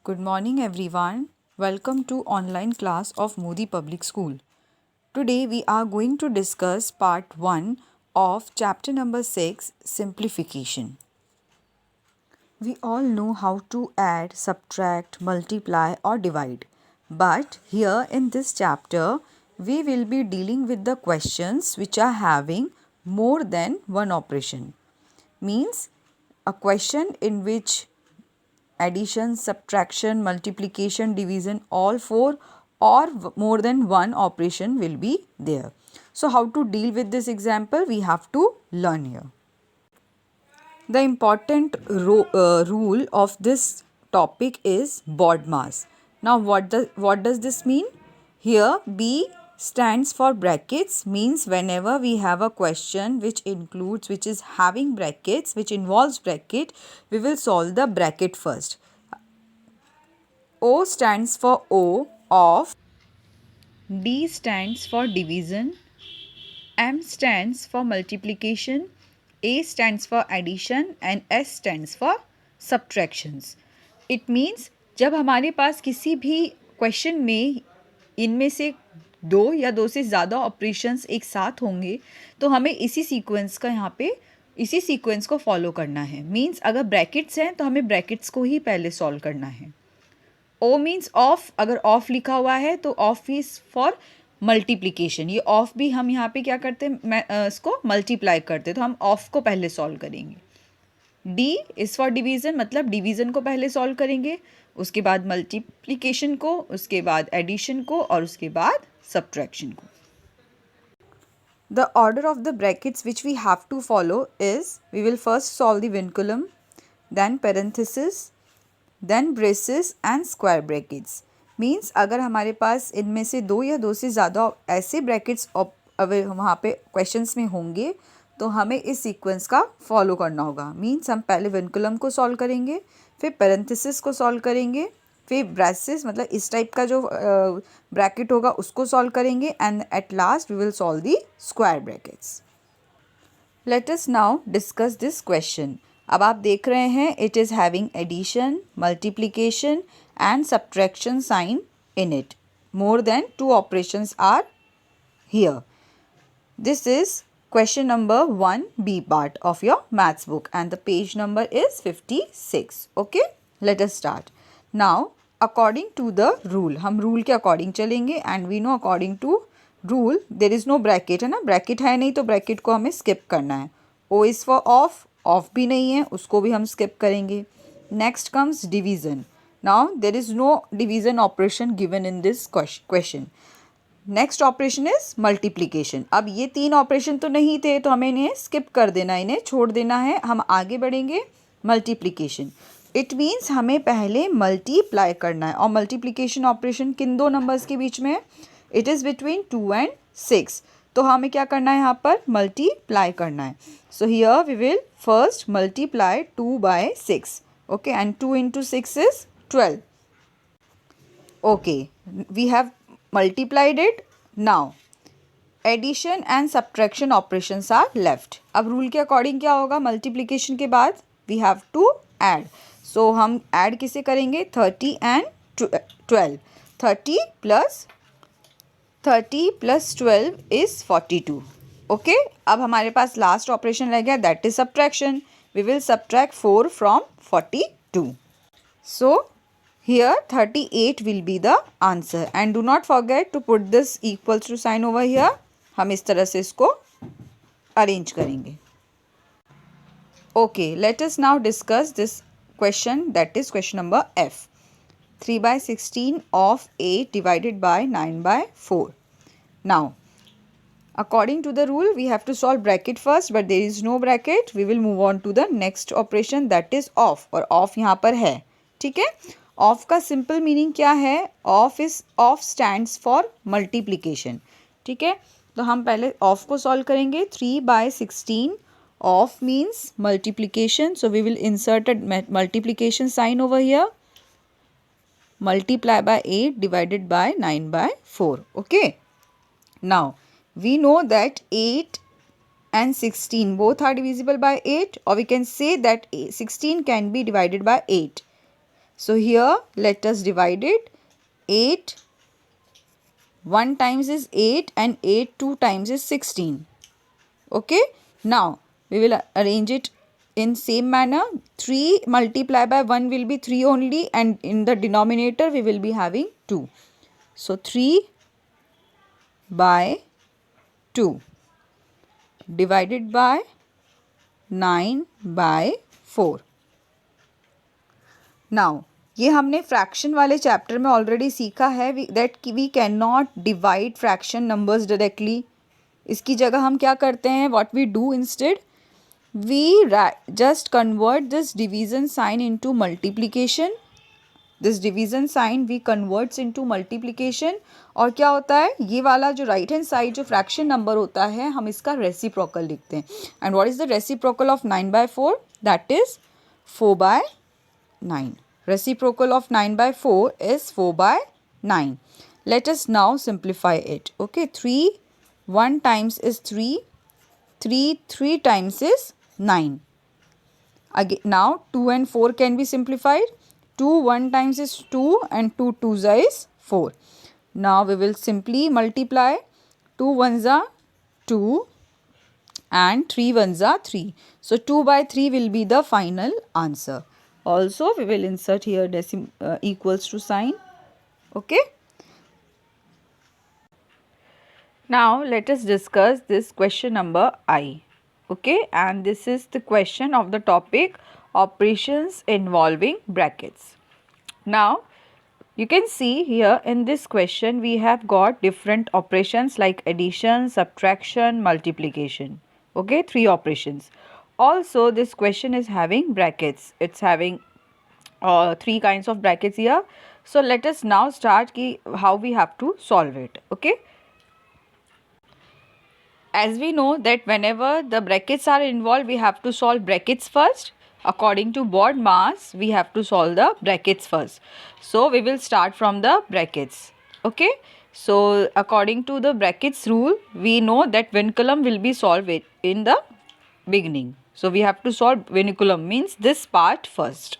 Good morning everyone. Welcome to online class of Modi Public School. Today we are going to discuss part 1 of chapter number 6, simplification. We all know how to add, subtract, multiply or divide. But here in this chapter we will be dealing with the questions which are having more than one operation. Means a question in which addition, subtraction, multiplication, division, all four or more than one operation will be there. So how to deal with this example we have to learn here. The important rule of this topic is BODMAS. Now what does this mean? Here B stands for brackets, means whenever we have a question which is having brackets, which involves bracket, we will solve the bracket first. O stands for O of, D stands for division, M stands for multiplication, A stands for addition and S stands for subtractions. It means जब हमारे पास किसी भी question में इनमें से दो या दो से ज़्यादा ऑपरेशंस एक साथ होंगे तो हमें इसी सीक्वेंस का यहाँ पे इसी सीक्वेंस को फॉलो करना है. मीन्स अगर ब्रैकेट्स हैं तो हमें ब्रैकेट्स को ही पहले सॉल्व करना है. ओ मीन्स ऑफ, अगर ऑफ लिखा हुआ है तो ऑफ इज़ फॉर मल्टीप्लिकेशन. ये ऑफ भी हम यहाँ पे क्या करते हैं, इसको मल्टीप्लाई करते हैं, तो हम ऑफ को पहले सॉल्व करेंगे. डी इज़ फॉर डिवीज़न, मतलब डिवीज़न को पहले सॉल्व करेंगे, उसके बाद मल्टीप्लिकेशन को, उसके बाद एडिशन को और उसके बाद सब्ट्रैक्शन को. The order of the brackets which we have to follow is, we will first solve the vinculum, then parenthesis, then braces and square brackets. Means अगर हमारे पास इनमें से दो या दो से ज़्यादा ऐसे ब्रैकेट्स वहाँ पे क्वेश्चंस में होंगे तो हमें इस सीक्वेंस का फॉलो करना होगा. मीन्स हम पहले विनकुलम को सॉल्व करेंगे, फिर पैरेंथेसिस को सॉल्व करेंगे, फिर ब्रेसेस मतलब इस टाइप का जो ब्रैकेट होगा उसको सॉल्व करेंगे and at last we will solve the square brackets. Let us now discuss this question. अब आप देख रहे हैं it is having addition, multiplication and subtraction sign in it. More than two operations are here. This is question number 1B part of your maths book and the page number is 56. Okay, let us start. Now according to the rule, हम rule के according चलेंगे and we know according to rule there is no bracket, है ना. bracket है नहीं तो bracket को हमें skip करना है. O is for off, off भी नहीं है, उसको भी हम skip करेंगे. Next comes division. Now there is no division operation given in this question. Next operation is multiplication. अब ये तीन ऑपरेशन तो नहीं थे तो हमें इन्हें स्किप कर देना, इन्हें छोड़ देना है. हम आगे बढ़ेंगे मल्टीप्लिकेशन. इट मीन्स हमें पहले मल्टीप्लाई करना है और मल्टीप्लिकेशन ऑपरेशन किन दो नंबर्स के बीच में है, इट इज़ बिटवीन 2 and 6. तो हमें क्या करना है यहाँ पर मल्टीप्लाई करना है. So here we will first multiply 2 by 6. Okay, and 2 into 6 is 12. Okay, we have multiplied it. Now addition and subtraction operations are left. अब रूल के अकॉर्डिंग क्या होगा, मल्टीप्लिकेशन के बाद we have to add. So हम add किसे करेंगे, 30 and 12. 30 plus 12 is 42. Okay, अब हमारे पास लास्ट ऑपरेशन रह गया, that is subtraction. We will subtract 4 from 42. So here 38 will be the answer and do not forget to put this equals to sign over here. हम इस तरह से इसको arrange करेंगे. Okay, let us now discuss this question, that is question number F. 3 by 16 of 8 divided by 9 by 4. Now according to the rule we have to solve bracket first but there is no bracket. We will move on to the next operation, that is off. और off यहाँ पर है, ठीक है. Of का simple meaning क्या है, of stands for multiplication. ठीक है, तो हम पहले ऑफ को सॉल्व करेंगे. 3 by 16 of means multiplication, so we will insert a multiplication sign over here. Multiply by 8 divided by 9 by 4. Okay, now we know that 8 and 16 both are divisible by 8 or we can say that 16 can be divided by 8. So here let us divide it. 8 1 times is 8 and 8 2 times is 16. Okay. Now we will arrange it in same manner. 3 multiplied by 1 will be 3 only, and in the denominator we will be having 2. So 3 by 2 divided by 9 by 4. Now ये हमने fraction वाले chapter में already सीखा है that we can not divide fraction numbers directly. इसकी जगह हम क्या करते हैं, what we do instead, we just convert this division sign into multiplication. This division sign we converts into multiplication. और क्या होता है, ये वाला जो राइट हैंड साइड जो फ्रैक्शन नंबर होता है हम इसका रेसिप्रोकल लिखते हैं. And what is the reciprocal of 9/4? That is 4/9. Reciprocal of 9/4 is 4/9. Let us now simplify it. Okay, 3 1 times is 3. 3 times is 9. Again, now 2 and 4 can be simplified. 2 1 times is 2 and 2 2s is 4. Now we will simply multiply. 2 1s are 2 and 3 1s are 3. So 2/3 will be the final answer. Also we will insert here equals to sign. Okay. Now let us discuss this question number I. Okay, and this is the question of the topic operations involving brackets. Now you can see here in this question we have got different operations like addition, subtraction, multiplication. Okay, 3 operations. Also this question is having brackets. It's having 3 kinds of brackets here. So let us now start how we have to solve it. Okay. As we know that whenever the brackets are involved, we have to solve brackets first. According to BODMAS, we have to solve the brackets first. So we will start from the brackets. Okay. So according to the brackets rule, we know that vinculum will be solved in the beginning. So we have to solve vinculum, means this part first.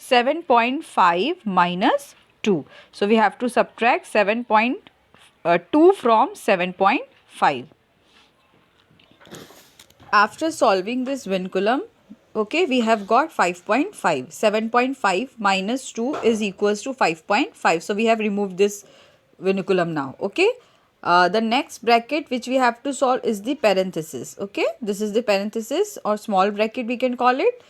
7.5 minus 2. So we have to subtract 7.2 from 7.5. After solving this vinculum, okay, we have got 5.5. 7.5 minus 2 is equals to 5.5. So we have removed this vinculum now. Okay. The next bracket which we have to solve is the parenthesis. Okay, this is the parenthesis or small bracket we can call it.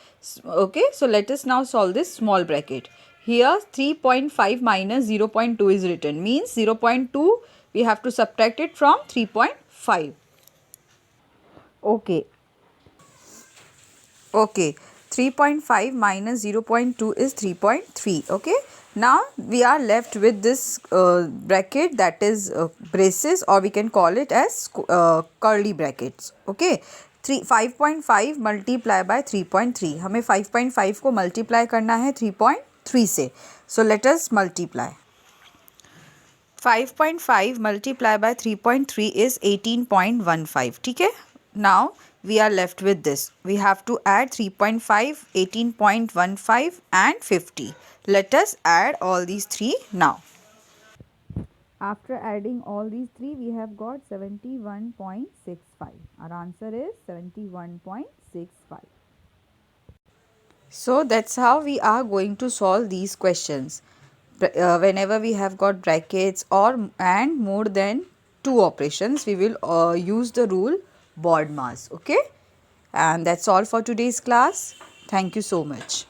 Okay, so let us now solve this small bracket. Here 3.5 minus 0.2 is written, means 0.2 we have to subtract it from 3.5. Okay. Okay, 3.5 minus 0.2 is 3.3. Okay. Now we are left with this bracket, that is braces, or we can call it as curly brackets. Okay. 5.5 multiply by 3.3. हमें 5.5 को multiply करना है 3.3 से. So let us multiply. 5.5 multiply by 3.3 is 18.15. ठीक है. Now we are left with this. We have to add 3.5, 18.15 and 50. Let us add all these 3 now. After adding all these 3, we have got 71.65. Our answer is 71.65. So that's how we are going to solve these questions. Whenever we have got brackets and more than 2 operations, we will use the rule BODMAS. Okay, and that's all for today's class. Thank you so much.